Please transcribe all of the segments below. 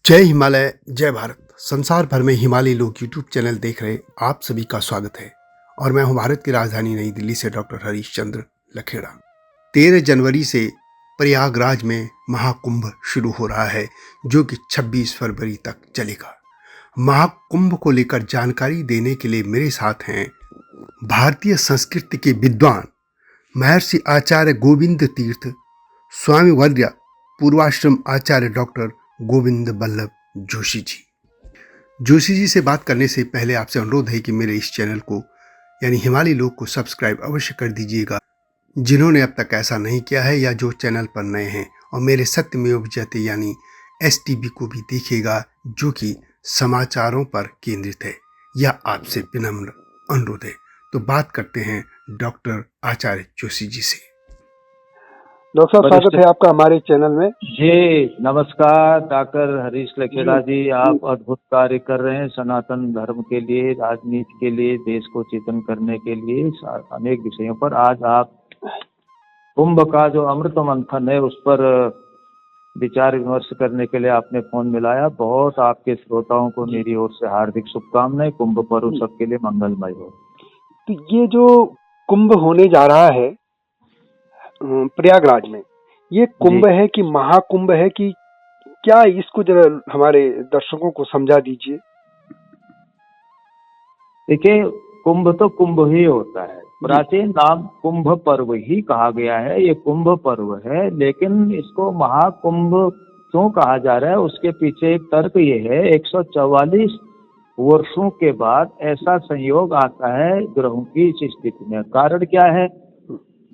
जय हिमालय, जय भारत। संसार भर में हिमालय लोग यूट्यूब चैनल देख रहे आप सभी का स्वागत है और मैं हूं भारत की राजधानी नई दिल्ली से डॉक्टर हरीश चंद्र लखेड़ा। 13 जनवरी से प्रयागराज में महाकुंभ शुरू हो रहा है जो कि 26 फरवरी तक चलेगा। महाकुंभ को लेकर जानकारी देने के लिए मेरे साथ हैं भारतीय संस्कृति के विद्वान महर्षि आचार्य गोविंद तीर्थ स्वामी वर्य पूर्वाश्रम आचार्य डॉक्टर गोविंद बल्लभ जोशी जी। जोशी जी से बात करने से पहले आपसे अनुरोध है कि मेरे इस चैनल को यानी हिमालय लोग को सब्सक्राइब अवश्य कर दीजिएगा जिन्होंने अब तक ऐसा नहीं किया है, या जो चैनल पर नए हैं, और मेरे सत्यमेव जयते यानी STB को भी देखिएगा जो कि समाचारों पर केंद्रित है। यह आपसे विनम्र अनुरोध है। तो बात करते हैं डॉक्टर आचार्य जोशी जी से। डॉक्टर साहब, स्वागत है आपका हमारे चैनल में। जी नमस्कार डॉक्टर हरीश लखेड़ा जी। आप अद्भुत कार्य कर रहे हैं सनातन धर्म के लिए, राजनीति के लिए, देश को चेतन करने के लिए अनेक विषयों पर। आज आप कुंभ का जो अमृत मंथन है उस पर विचार विमर्श करने के लिए आपने फोन मिलाया। बहुत आपके श्रोताओं को मेरी ओर से हार्दिक शुभकामनाएं। कुंभ पर्व सबके लिए मंगलमय हो। तो ये जो कुंभ होने जा रहा है प्रयागराज में, ये कुंभ है कि महाकुंभ है कि क्या, इसको जरा हमारे दर्शकों को समझा दीजिए। देखिए, कुंभ तो कुंभ ही होता है। प्राचीन नाम कुंभ पर्व ही कहा गया है। ये कुंभ पर्व है, लेकिन इसको महाकुंभ क्यों कहा जा रहा है उसके पीछे एक तर्क ये है। 144 वर्षों के बाद ऐसा संयोग आता है ग्रहों की इस स्थिति में। कारण क्या है?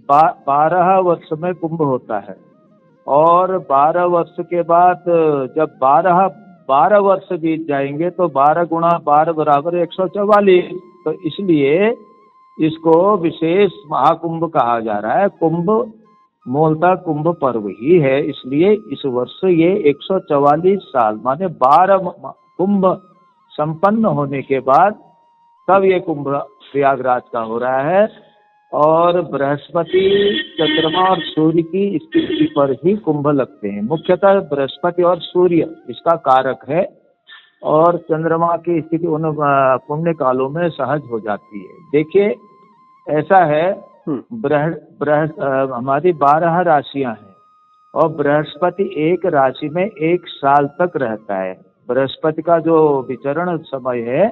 12 वर्ष में कुंभ होता है और 12 वर्ष के बाद जब 12 वर्ष बीत जाएंगे तो 12 गुणा 12 बराबर 144। तो इसलिए इसको विशेष महाकुंभ कहा जा रहा है। कुंभ मूलतः कुंभ पर्व ही है, इसलिए इस वर्ष ये 144 साल माने 12 कुंभ संपन्न होने के बाद तब ये कुंभ प्रयागराज का हो रहा है। और बृहस्पति, चंद्रमा और सूर्य की स्थिति पर ही कुंभ लगते हैं। मुख्यतः बृहस्पति और सूर्य इसका कारक है और चंद्रमा की स्थिति उन पुण्य कालों में सहज हो जाती है। देखिए, ऐसा है, हमारी 12 राशियां हैं और बृहस्पति एक राशि में 1 साल तक रहता है। बृहस्पति का जो विचरण समय है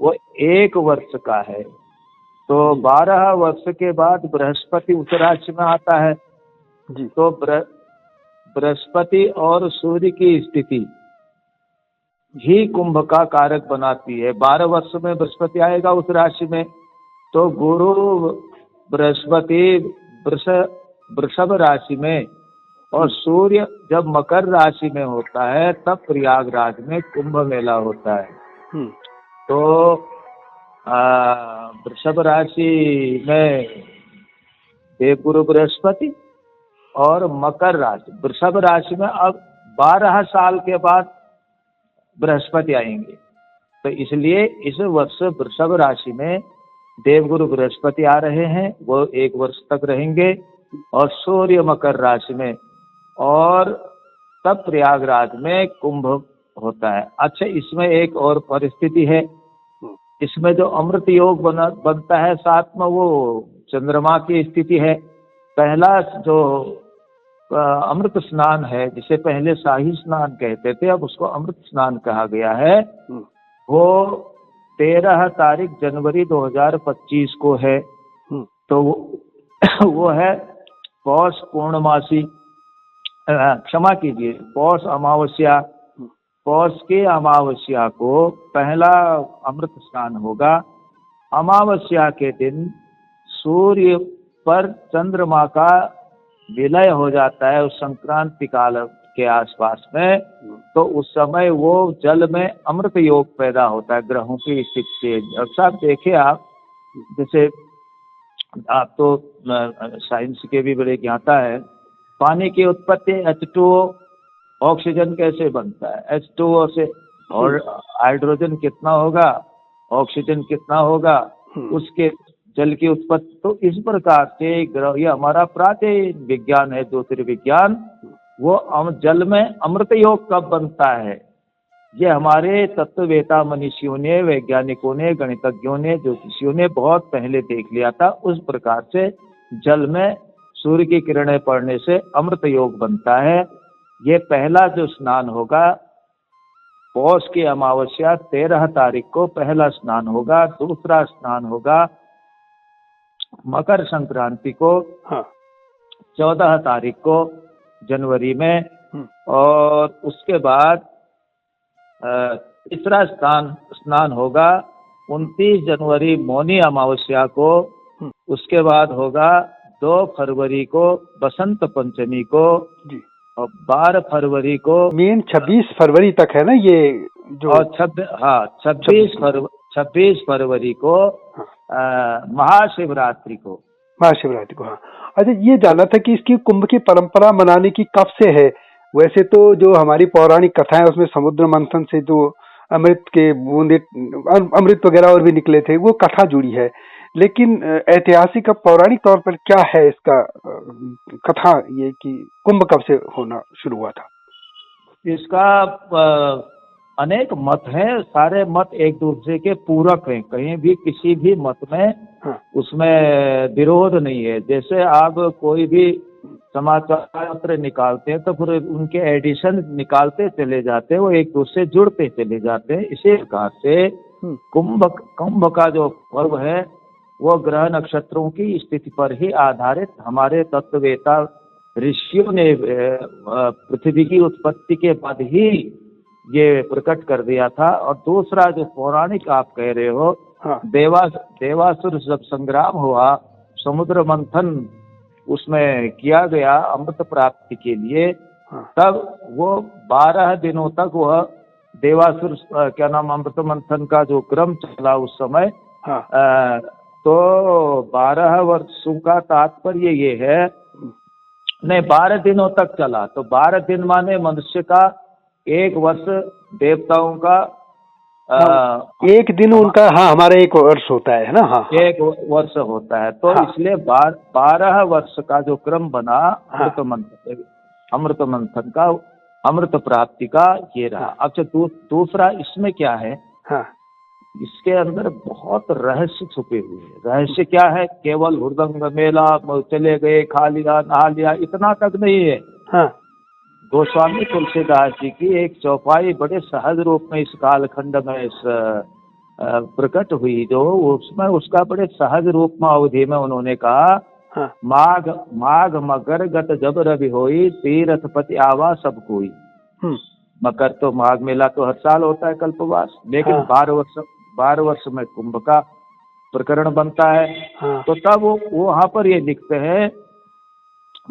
वो 1 वर्ष का है। तो 12 वर्ष के बाद बृहस्पति उस राशि में आता है जी। तो बृहस्पति और सूर्य की स्थिति ही कुंभ का कारक बनाती है। 12 वर्ष में बृहस्पति आएगा उस राशि में, तो गुरु बृहस्पति वृषभ राशि में और सूर्य जब मकर राशि में होता है तब प्रयागराज में कुंभ मेला होता है। तो वृषभ राशि में देवगुरु बृहस्पति और मकर राशि, वृषभ राशि में अब 12 साल के बाद बृहस्पति आएंगे। तो इसलिए इस वर्ष वृषभ राशि में देवगुरु बृहस्पति आ रहे हैं, वो 1 वर्ष तक रहेंगे और सूर्य मकर राशि में, और तब प्रयागराज में कुंभ होता है। अच्छा, इसमें एक और परिस्थिति है। इसमें जो अमृत योग बनता है साथ में, वो चंद्रमा की स्थिति है। पहला जो अमृत स्नान है, जिसे पहले शाही स्नान कहते थे, अब उसको अमृत स्नान कहा गया है, वो 13 तारीख जनवरी 2025 को है। तो वो है पौष पूर्णमासी, क्षमा कीजिए, पौष अमावस्या। पौष की अमावस्या को पहला अमृत स्नान होगा। अमावस्या के दिन सूर्य पर चंद्रमा का विलय हो जाता है उस संक्रांति काल के आसपास में। तो उस समय वो जल में अमृत योग पैदा होता है ग्रहों की स्थिति से। अब साहब देखिए, आप जैसे आप तो साइंस के भी बड़े ज्ञाता है। पानी की उत्पत्ति H2O, ऑक्सीजन कैसे बनता है? H2O से। और हाइड्रोजन कितना होगा, ऑक्सीजन कितना होगा, उसके जल की उत्पत्ति। तो इस प्रकार से ग्रह, ये हमारा प्राचीन विज्ञान है, ज्योतिर्विज्ञान, वो जल में अमृत योग कब बनता है ये हमारे तत्ववेता मनीषियों ने, वैज्ञानिकों ने, गणितज्ञों ने, ज्योतिषियों ने बहुत पहले देख लिया था। उस प्रकार से जल में सूर्य की किरणें पड़ने से अमृत योग बनता है। ये पहला जो स्नान होगा, पौष की अमावस्या 13 तारीख को पहला स्नान होगा। दूसरा स्नान होगा मकर संक्रांति को, हाँ 14 तारीख को जनवरी में। और उसके बाद तीसरा स्नान होगा 29 जनवरी मौनी अमावस्या को। उसके बाद होगा 2 फरवरी को बसंत पंचमी को, जी। और 12 फरवरी को मेन 26 फरवरी तक है ना ये जो, और 26 फरवरी को महाशिवरात्रि को। महाशिवरात्रि को, हाँ। अच्छा, ये जानना था कि इसकी कुंभ की परंपरा मनाने की कब से है? वैसे तो जो हमारी पौराणिक कथाएं उसमें समुद्र मंथन से जो अमृत के बूंदे, अमृत वगैरह और भी निकले थे, वो कथा जुड़ी है। लेकिन ऐतिहासिक पौराणिक तौर पर क्या है इसका कथा, ये कि कुंभ कब से होना शुरू हुआ था? इसका अनेक मत हैं। सारे मत एक दूसरे के पूरक हैं। कहीं भी किसी भी मत में हाँ। उसमें विरोध नहीं है। जैसे आप कोई भी समाचार पत्र निकालते हैं तो फिर उनके एडिशन निकालते चले जाते हैं, वो एक दूसरे से जुड़ते चले जाते हैं। इसी प्रकार से कुंभ का जो पर्व है वो ग्रह नक्षत्रों की स्थिति पर ही आधारित हमारे तत्ववेता ऋषियों ने पृथ्वी की उत्पत्ति के बाद ही ये प्रकट कर दिया था। और दूसरा जो पौराणिक आप कह रहे हो, हाँ। देवासुर जब संग्राम हुआ, समुद्र मंथन उसमें किया गया अमृत प्राप्ति के लिए, हाँ। तब वो 12 दिनों तक वह देवासुर अमृत मंथन का जो क्रम चला उस समय, हाँ। तो 12 वर्षों का तात्पर्य ये है, नहीं 12 दिनों तक चला। तो 12 दिन माने मनुष्य का 1 वर्ष, देवताओं का एक दिन उनका, हाँ, हमारा 1 वर्ष होता है ना, हाँ। 1 वर्ष होता है। तो हाँ। इसलिए 12 वर्ष का जो क्रम बना हाँ। अमृत मंथन का, अमृत प्राप्ति का, ये रहा। हाँ। अच्छा, दूसरा इसमें क्या है, हाँ। इसके अंदर बहुत रहस्य छुपे हुए हैं। रहस्य क्या है? केवल हुड़दंग मेला, चले गए, खा लिया, नहा लिया, इतना तक नहीं है। हाँ। गोस्वामी तुलसीदास जी की एक चौपाई बड़े सहज रूप में इस कालखंड में प्रकट हुई, जो उसमें उसका बड़े सहज रूप में अवधि में उन्होंने कहा, हाँ। माघ मकर गत जब रवि होई, तीर्थपति आवा सब कोई। मकर तो माघ मेला तो हर साल होता है कल्पवास, लेकिन हाँ। 12 वर्ष में कुंभ का प्रकरण बनता है। हाँ। तो तब वो वहां पर ये लिखते हैं,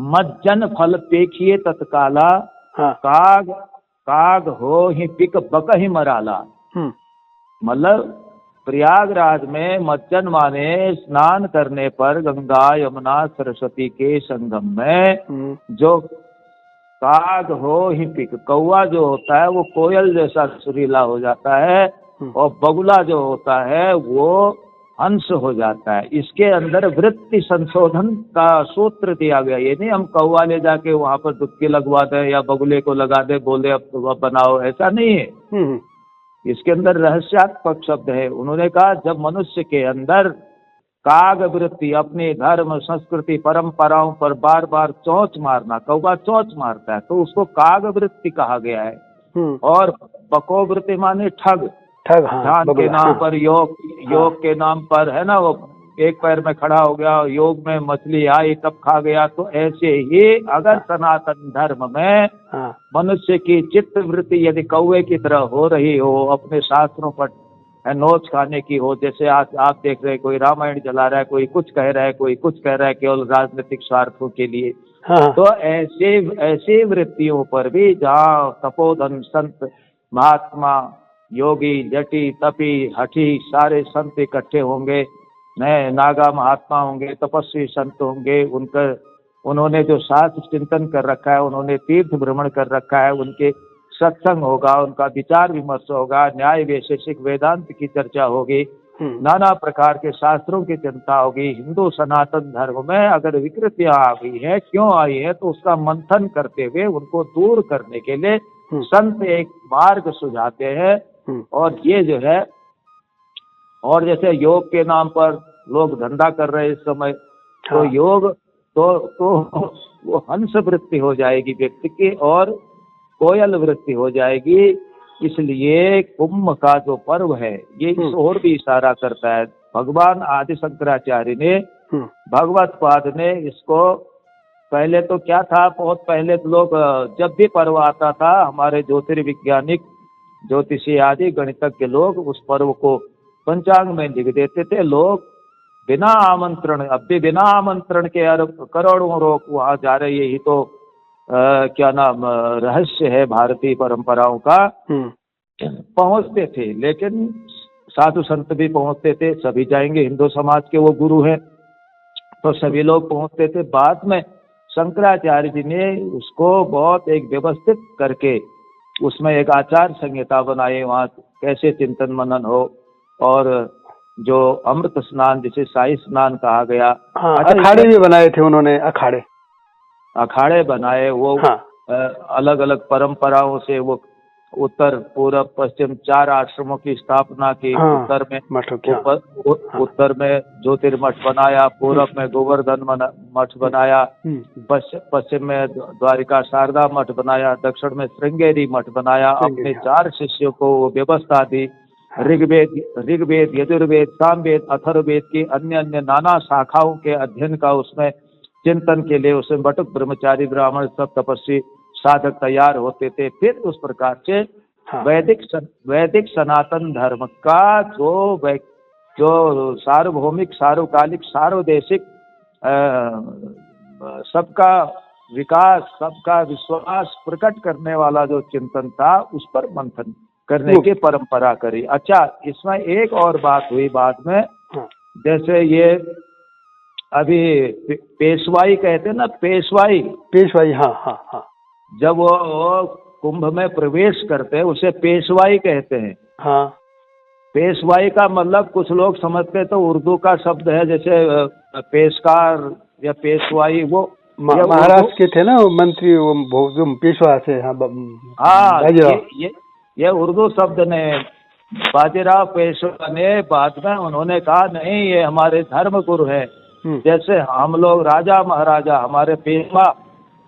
मज्जन फल पेखिए तत्काला, हाँ। काग हो ही पिक बक ही मराला। मतलब प्रयागराज में मज्जन माने स्नान करने पर गंगा यमुना सरस्वती के संगम में जो काग हो ही पिक, कौवा जो होता है वो कोयल जैसा सुरीला हो जाता है, और बगुला जो होता है वो हंस हो जाता है। इसके अंदर वृत्ति संशोधन का सूत्र दिया गया। ये नहीं हम कौवा ले जाके वहां पर डुबकी लगवा दें या बगुले को लगा दे, बोले अब बनाओ, ऐसा नहीं है। इसके अंदर रहस्यात्मक शब्द है। उन्होंने कहा, जब मनुष्य के अंदर काग वृत्ति, अपने धर्म संस्कृति परंपराओं पर बार बार चोंच मारना, कौवा चोंच मारता है तो उसको काग वृत्ति कहा गया है। और बको वृत्ति माने ठग, ध्यान के नाम पर, योग के नाम पर, है ना, वो एक पैर में खड़ा हो गया, योग में मछली आई तब खा गया। तो ऐसे ही अगर सनातन धर्म में मनुष्य की चित्त वृत्ति यदि कौवे की तरह हो रही हो, अपने शास्त्रों पर नोच खाने की हो, जैसे आज आप देख रहे, कोई रामायण चला रहा है, कोई कुछ कह रहा है, कोई कुछ कह रहा है केवल राजनीतिक स्वार्थों के लिए, तो ऐसे वृत्तियों पर भी जहाँ तपोधन संत महात्मा योगी जटी तपी हठी सारे संत इकट्ठे होंगे, नए नागा महात्मा होंगे, तपस्वी संत होंगे, उन्होंने जो शास्त्र चिंतन कर रखा है, उन्होंने तीर्थ भ्रमण कर रखा है, उनके सत्संग होगा, उनका विचार विमर्श होगा, न्याय वैशेषिक वेदांत की चर्चा होगी, नाना प्रकार के शास्त्रों की चिंता होगी। हिंदू सनातन धर्म में अगर विकृतियां आ गई है, क्यों आई है, तो उसका मंथन करते हुए उनको दूर करने के लिए संत एक मार्ग सुझाते हैं। और ये जो है, और जैसे योग के नाम पर लोग धंधा कर रहे हैं इस समय, तो योग तो वो हंस वृत्ति हो जाएगी व्यक्ति की और कोयल वृत्ति हो जाएगी। इसलिए कुंभ का जो पर्व है ये इस ओर भी इशारा करता है। भगवान आदि शंकराचार्य ने, भगवत पाद ने इसको, पहले तो क्या था, बहुत पहले तो लोग जब भी पर्व आता था, हमारे ज्योतिर्विज्ञानिक, ज्योतिषी आदि गणितज्ञ लोग उस पर्व को पंचांग में लिख देते थे। लोग बिना आमंत्रण, अब भी बिना आमंत्रण के करोड़ों लोग वहां जा रहे, यही तो क्या नाम रहस्य है भारतीय परंपराओं का। पहुंचते थे, लेकिन साधु संत भी पहुंचते थे, सभी जाएंगे, हिंदू समाज के वो गुरु हैं तो सभी लोग पहुंचते थे। बाद में शंकराचार्य जी ने उसको बहुत एक व्यवस्थित करके उसमें एक आचार संहिता बनाई, वहाँ कैसे चिंतन मनन हो, और जो अमृत स्नान जिसे शाही स्नान कहा गया। अखाड़े भी बनाए थे उन्होंने, अखाड़े बनाए वो। अलग अलग परंपराओं से वो उत्तर पूर्व पश्चिम 4 आश्रमों की स्थापना की। उत्तर में ज्योतिर्मठ बनाया, पूर्व में गोवर्धन मठ बनाया, पश्चिम में द्वारिका शारदा मठ बनाया, दक्षिण में श्रृंगेरी मठ बनाया। अपने 4 शिष्यों को व्यवस्था दी। ऋग्वेद, यजुर्वेद, सामवेद, अथर्ववेद की अन्य अन्य नाना शाखाओं के अध्ययन का उसमें चिंतन के लिए उसमें बटुक ब्रह्मचारी ब्राह्मण सब तपस्वी साधक तैयार होते थे। फिर उस प्रकार से वैदिक सनातन धर्म का जो सार्वभौमिक, सार्वकालिक, सार्वदेशिक सबका विकास, सबका विश्वास प्रकट करने वाला जो चिंतन था, उस पर मंथन करने की परंपरा करी। अच्छा, इसमें एक और बात हुई बाद में, जैसे ये अभी पेशवाई कहते हैं ना, पेशवाई, हाँ, जब वो कुंभ में प्रवेश करते हैं उसे पेशवाई कहते हैं। हाँ, पेशवाई का मतलब कुछ लोग समझते तो उर्दू का शब्द है, जैसे पेशकार या पेशवाई, वो महाराष्ट्र के थे ना मंत्री, वो पेशवा से। हाँ, ये उर्दू शब्द ने बाजीराव पेशवा ने बाद में उन्होंने कहा नहीं, ये हमारे धर्म गुरु है। जैसे हम लोग राजा महाराजा, हमारे पेशवा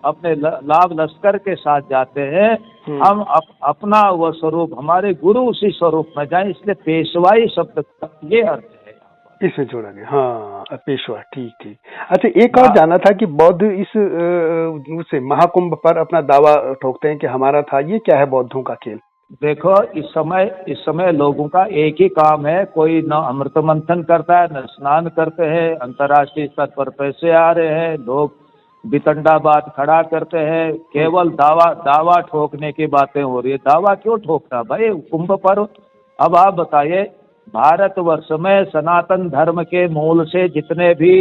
अपने लाभ लश्कर के साथ जाते हैं, हम अपना वो स्वरूप, हमारे गुरु उसी स्वरूप में जाए, इसलिए पेशवाई शब्द का ये अर्थ है, इसमें जोड़ा गया। हाँ, पेशवा, ठीक। अच्छा, एक और जाना था कि बौद्ध इस उसे महाकुंभ पर अपना दावा ठोकते हैं कि हमारा था, ये क्या है बौद्धों का खेल? देखो, इस समय लोगों का एक ही काम है, कोई न अमृत मंथन करता है, न स्नान करते हैं, अंतर्राष्ट्रीय स्तर पर पैसे आ रहे हैं, लोग बितंडाबाद खड़ा करते हैं, केवल दावा ठोकने की बातें हो रही है। दावा क्यों ठोकना भाई कुंभ पर? अब आप बताइए, भारतवर्ष में सनातन धर्म के मूल से जितने भी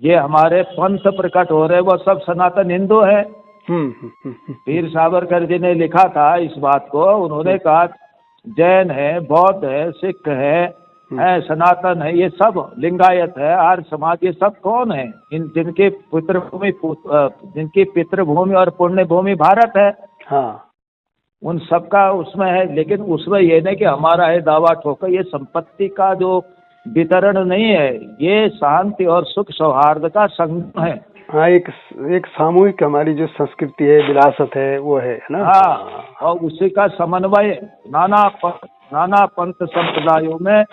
ये हमारे पंथ प्रकट हो रहे, वो सब सनातन हिंदू है। वीर सावरकर जी ने लिखा था इस बात को, उन्होंने कहा जैन है, बौद्ध है, सिख है, सनातन है, ये सब लिंगायत है, आर्य समाज, ये सब कौन है? जिनकी पितृभूमि और पुण्य भूमि भारत है। हाँ, उन सबका उसमें है, लेकिन उसमें ये नहीं कि हमारा है दावा ठोकर। ये संपत्ति का जो वितरण नहीं है, ये शांति और सुख सौहार्द का संगम है। हाँ, एक सामूहिक हमारी जो संस्कृति है, विरासत है, वो है ना। हाँ, और उसी का समन्वय नाना पंथ संप्रदायों में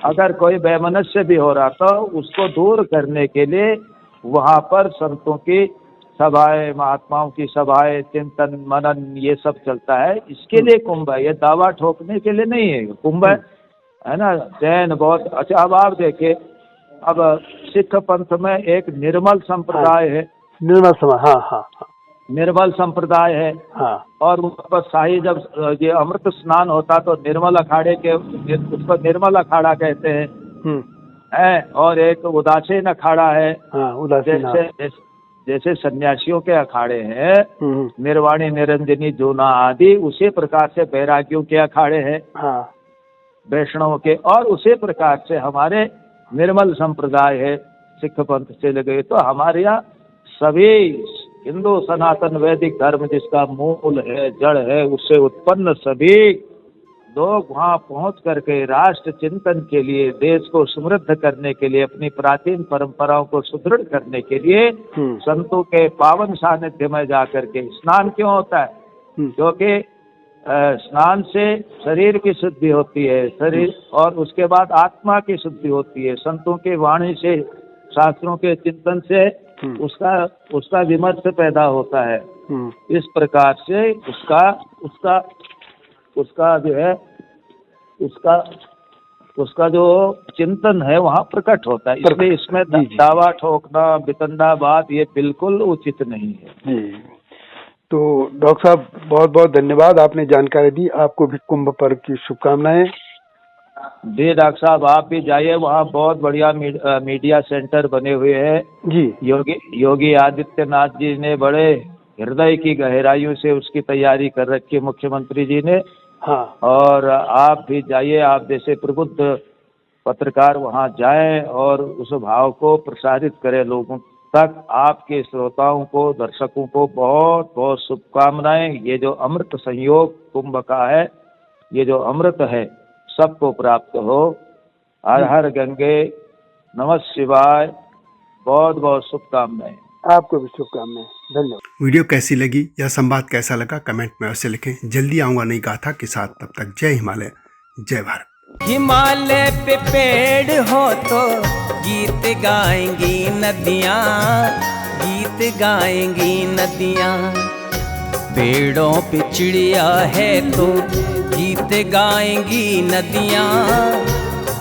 अगर कोई वैमनस्य भी हो रहा तो उसको दूर करने के लिए वहाँ पर संतों की सभाएं, महात्माओं की सभाएं, चिंतन मनन, ये सब चलता है। इसके लिए कुंभ है, ये दावा ठोकने के लिए नहीं है कुंभ है ना। जैन बौद्ध। अच्छा, अब आप देखिए, अब सिख पंथ में एक निर्मल संप्रदाय है, निर्मल संप्रदाय है। हाँ, और वहाँ पर शाही जब ये अमृत स्नान होता तो निर्मल अखाड़े के, उसको निर्मल अखाड़ा कहते हैं। और एक उदासीन अखाड़ा है। हाँ, जैसे सन्यासियों के अखाड़े हैं, निर्वाणी, निरंजनी, जूना आदि, उसी प्रकार से बैरागियों के अखाड़े हैं। हाँ, वैष्णव के, और उसी प्रकार से हमारे निर्मल संप्रदाय है, सिख पंथ से लगे। तो हमारे यहाँ सभी हिंदू सनातन वैदिक धर्म जिसका मूल है, जड़ है, उससे उत्पन्न सभी लोग वहां पहुंच करके राष्ट्र चिंतन के लिए, देश को समृद्ध करने के लिए, अपनी प्राचीन परंपराओं को सुदृढ़ करने के लिए संतों के पावन सानिध्य में जाकर के स्नान क्यों होता है? क्योंकि स्नान से शरीर की शुद्धि होती है, शरीर, और उसके बाद आत्मा की शुद्धि होती है। संतों की वाणी से, शास्त्रों के चिंतन से उसका विमर्श पैदा होता है। इस प्रकार से उसका जो है, उसका जो चिंतन है वहाँ प्रकट होता है। इसलिए इसमें दावा ठोकना, वितंडावाद ये बिल्कुल उचित नहीं है जी। तो डॉक्टर साहब बहुत बहुत धन्यवाद, आपने जानकारी दी। आपको भी कुंभ पर्व की शुभकामनाएं। जी डॉक्टर साहब, आप भी जाइए, वहाँ बहुत बढ़िया मीडिया सेंटर बने हुए हैं जी। योगी आदित्यनाथ जी ने बड़े हृदय की गहराइयों से उसकी तैयारी कर रखी है, मुख्यमंत्री जी ने। हाँ। और आप भी जाइए, आप जैसे प्रबुद्ध पत्रकार वहाँ जाएं और उस भाव को प्रसारित करें लोगों तक। आपके श्रोताओं को, दर्शकों को बहुत बहुत शुभकामनाएं। ये जो अमृत संयोग कुंभ का है, ये जो अमृत है, सबको प्राप्त हो। हर हर गंगे, नमः शिवाय, बहुत बहुत शुभकामनाएं। आपको भी शुभकामनाएं। धन्यवाद। वीडियो कैसी लगी या संवाद कैसा लगा कमेंट में अवश्य लिखें। जल्दी आऊंगा नई गाथा के साथ, तब तक जय हिमालय, जय भारत। हिमालय पे पेड़ हो तो गीत गाएंगी नदियाँ, गीत गाएंगी नदियाँ। पेड़ों पे चिड़िया है तो गीत गाएंगी नदियाँ,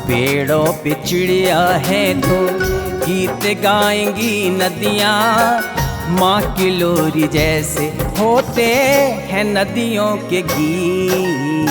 पेड़ों पे चिड़िया है तो गीत गाएंगी नदियाँ। माँ की लोरी जैसे होते हैं नदियों के गीत,